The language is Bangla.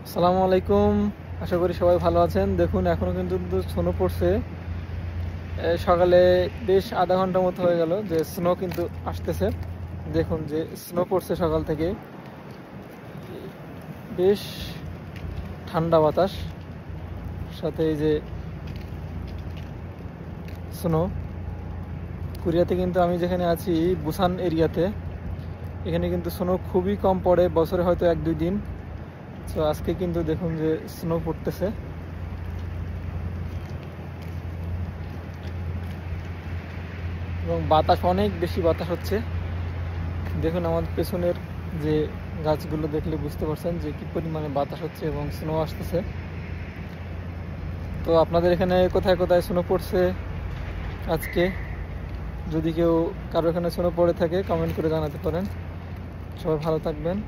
আসসালামু আলাইকুম। আশা করি সবাই ভালো আছেন। দেখুন এখনো কিন্তু স্নো পড়ছে। সকালে বেশ আধা ঘন্টার মতো হয়ে গেল যে স্নো কিন্তু আসতেছে। দেখুন যে স্নো পড়ছে সকাল থেকে, বেশ ঠান্ডা বাতাস, সাথে এই যে স্নো। কোরিয়াতে কিন্তু আমি যেখানে আছি বুসান এরিয়াতে, এখানে কিন্তু স্নো খুবই কম পড়ে, বছরে হয়তো 1-2 দিন। তো আজকে কিন্তু দেখুন যে স্নো পড়তেছে এবং বাতাস, অনেক বেশি বাতাস হচ্ছে। দেখুন আমার পেছনের যে গাছগুলো দেখলে বুঝতে পারছেন যে কি পরিমাণে বাতাস হচ্ছে এবং স্নো আসতেছে। তো আপনাদের এখানে কোথায় কোথায় স্নো পড়ছে আজকে? যদি কারো এখানে স্নো পড়ে থাকে কমেন্ট করে জানাতে পারেন। সবাই ভালো থাকবেন।